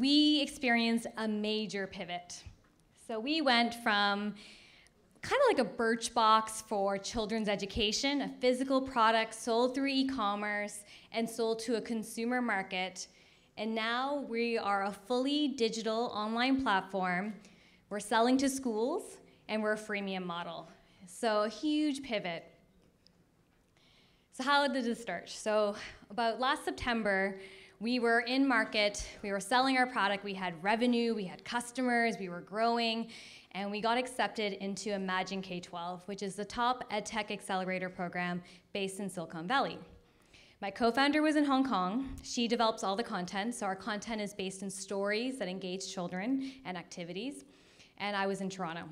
we experienced a major pivot. So we went from kind of like a Birchbox for children's education, a physical product sold through e-commerce and sold to a consumer market. And now we are a fully digital online platform. We're selling to schools, and we're a freemium model. So a huge pivot. So how did this start? So about last September, we were in market, we were selling our product, we had revenue, we had customers, we were growing, and we got accepted into Imagine K-12, which is the top EdTech Accelerator program based in Silicon Valley. My co-founder was in Hong Kong. She develops all the content, so our content is based in stories that engage children and activities, and I was in Toronto.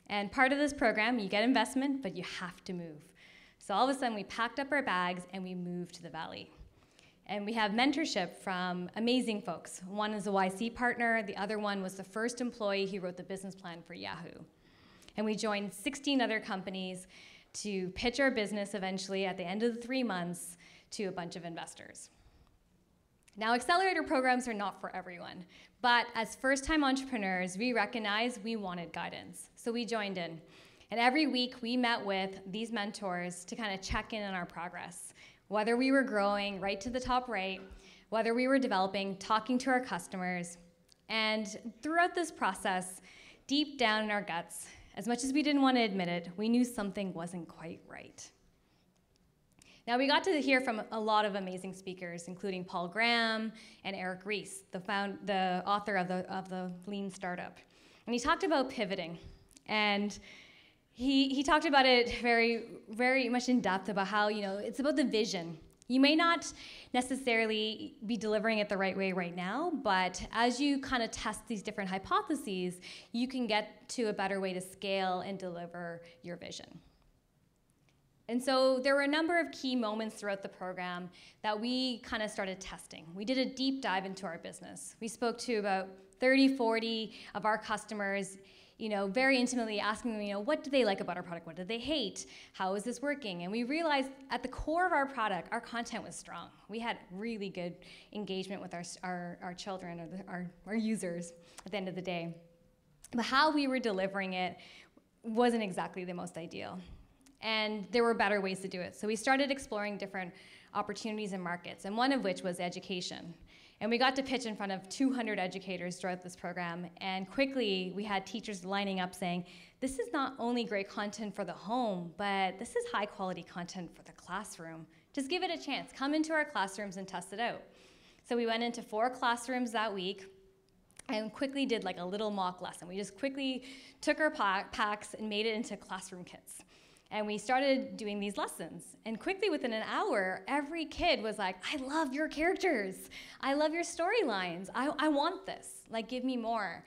And part of this program, you get investment, but you have to move. So all of a sudden, we packed up our bags and we moved to the Valley. And we have mentorship from amazing folks. One is a YC partner, the other one was the first employee who wrote the business plan for Yahoo. And we joined 16 other companies to pitch our business eventually at the end of the 3 months to a bunch of investors. Now, accelerator programs are not for everyone, but as first-time entrepreneurs, we recognized we wanted guidance, so we joined in. And every week, we met with these mentors to kind of check in on our progress, whether we were growing right to the top right, whether we were developing, talking to our customers. And throughout this process, deep down in our guts, as much as we didn't want to admit it, we knew something wasn't quite right. Now, we got to hear from a lot of amazing speakers, including Paul Graham and Eric Ries, the author of the Lean Startup. And he talked about pivoting. And he talked about it very, very much in depth about how, it's about the vision. You may not necessarily be delivering it the right way right now, but as you kind of test these different hypotheses, you can get to a better way to scale and deliver your vision. And so there were a number of key moments throughout the program that we kind of started testing. We did a deep dive into our business. We spoke to about 30, 40 of our customers, very intimately asking them, what do they like about our product? What do they hate? How is this working? And we realized at the core of our product, our content was strong. We had really good engagement with our children, or our users at the end of the day. But how we were delivering it wasn't exactly the most ideal. And there were better ways to do it. So we started exploring different opportunities and markets, and one of which was education. And we got to pitch in front of 200 educators throughout this program, and quickly we had teachers lining up saying, this is not only great content for the home, but this is high quality content for the classroom. Just give it a chance. Come into our classrooms and test it out. So we went into 4 classrooms that week and quickly did like a little mock lesson. We just quickly took our packs and made it into classroom kits. And we started doing these lessons. And quickly, within an hour, every kid was like, I love your characters. I love your storylines. I want this. Like, give me more.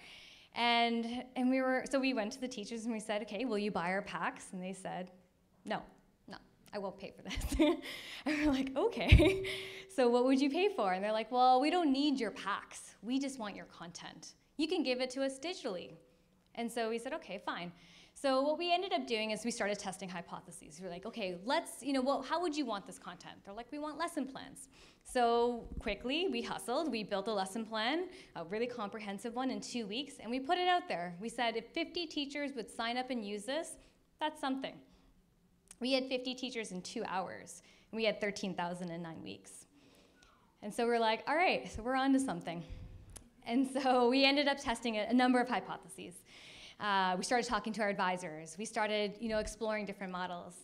So we went to the teachers and we said, okay, will you buy our packs? And they said, no, I won't pay for this. And we're like, okay. So what would you pay for? And they're like, well, we don't need your packs. We just want your content. You can give it to us digitally. And so we said, okay, fine. So what we ended up doing is we started testing hypotheses. We were like, okay, how would you want this content? They're like, we want lesson plans. So quickly, we hustled. We built a lesson plan, a really comprehensive one in 2 weeks, and we put it out there. We said if 50 teachers would sign up and use this, that's something. We had 50 teachers in 2 hours, and we had 13,000 in 9 weeks. And so we're like, all right, so we're on to something. And so we ended up testing a number of hypotheses. We started talking to our advisors. We started, exploring different models.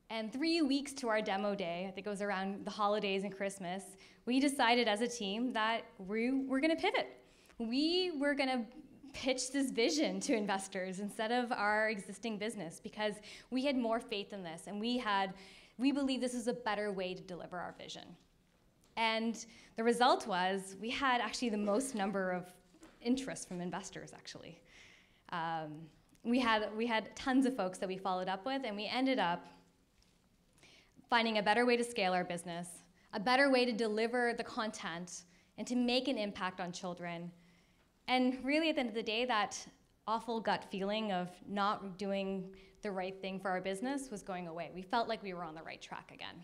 And 3 weeks to our demo day, I think it was around the holidays and Christmas, we decided as a team that we were going to pivot. We were going to pitch this vision to investors instead of our existing business because we had more faith in this, and we believed this was a better way to deliver our vision. And the result was we had actually the most number of interest from investors, actually. We had tons of folks that we followed up with, and we ended up finding a better way to scale our business, a better way to deliver the content, and to make an impact on children. And really, at the end of the day, that awful gut feeling of not doing the right thing for our business was going away. We felt like we were on the right track again.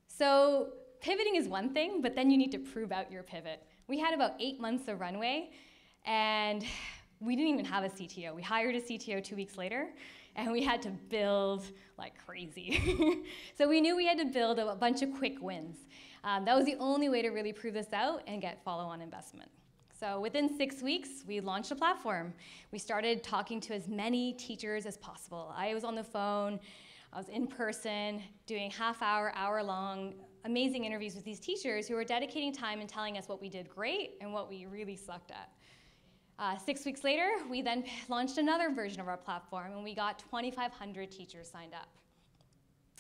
So pivoting is one thing, but then you need to prove out your pivot. We had about 8 months of runway, and we didn't even have a CTO. We hired a CTO 2 weeks later, and we had to build like crazy. So we knew we had to build a bunch of quick wins. That was the only way to really prove this out and get follow-on investment. So within 6 weeks, we launched a platform. We started talking to as many teachers as possible. I was on the phone, I was in person, doing half-hour, hour-long, amazing interviews with these teachers who were dedicating time and telling us what we did great and what we really sucked at. 6 weeks later, we then launched another version of our platform, and we got 2,500 teachers signed up.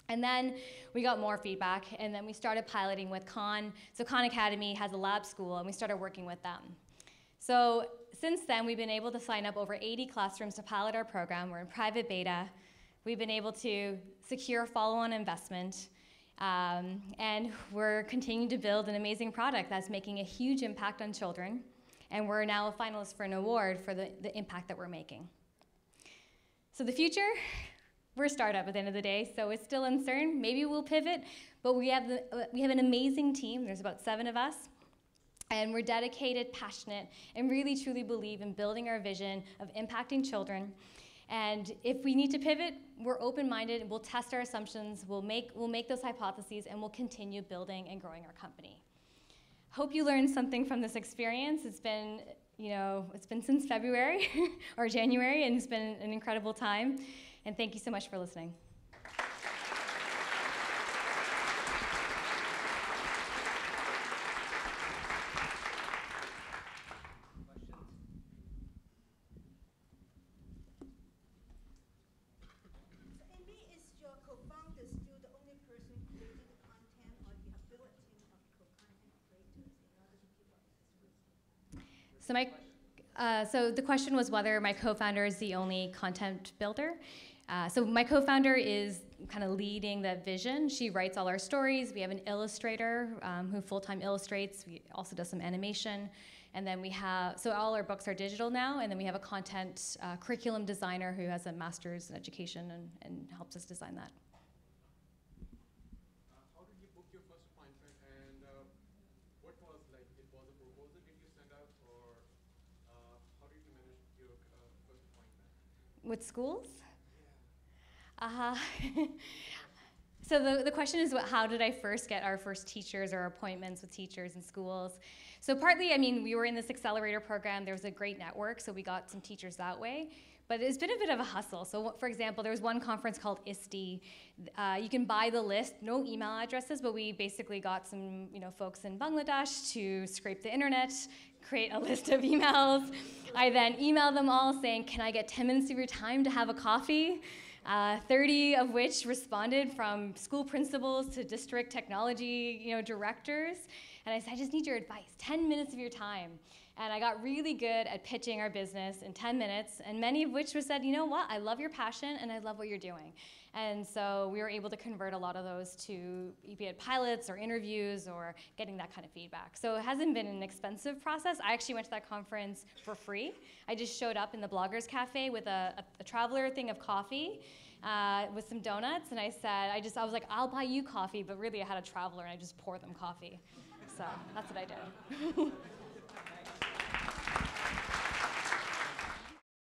And then we got more feedback, and then we started piloting with Khan. So Khan Academy has a lab school, and we started working with them. So since then, we've been able to sign up over 80 classrooms to pilot our program. We're in private beta. We've been able to secure follow-on investment, and we're continuing to build an amazing product that's making a huge impact on children. And we're now a finalist for an award for the impact that we're making. So the future, we're a startup at the end of the day, so it's still uncertain. Maybe we'll pivot, but we have an amazing team. There's about 7 of us, and we're dedicated, passionate, and really truly believe in building our vision of impacting children. And if we need to pivot, we're open-minded, and we'll test our assumptions, we'll make those hypotheses, and we'll continue building and growing our company. Hope you learned something from this experience. It's been since February or January, and it's been an incredible time. And thank you so much for listening. So the question was whether my co-founder is the only content builder. So my co-founder is kind of leading the vision. She writes all our stories. We have an illustrator who full-time illustrates. We also does some animation. And then we have, so all our books are digital now, and then we have a content curriculum designer who has a master's in education and helps us design that. How did you book your first appointment, and what was like, it was a proposal did you send out, or how did you manage your first appointment? With schools? So the question is, how did I first get our first teachers or appointments with teachers in schools? So partly, I mean, we were in this Accelerator program. There was a great network, so we got some teachers that way. But it's been a bit of a hustle. So for example, there was one conference called ISTE. You can buy the list, no email addresses, but we basically got some folks in Bangladesh to scrape the internet, create a list of emails. I then emailed them all saying, can I get 10 minutes of your time to have a coffee? 30 of which responded, from school principals to district technology directors. And I said, I just need your advice, 10 minutes of your time. And I got really good at pitching our business in 10 minutes, and many of which said, you know what, I love your passion and I love what you're doing. And so we were able to convert a lot of those to be it pilots or interviews or getting that kind of feedback. So it hasn't been an expensive process. I actually went to that conference for free. I just showed up in the Bloggers Cafe with a traveler thing of coffee with some donuts, and I said, I was like, I'll buy you coffee, but really I had a traveler and I just poured them coffee. So that's what I did.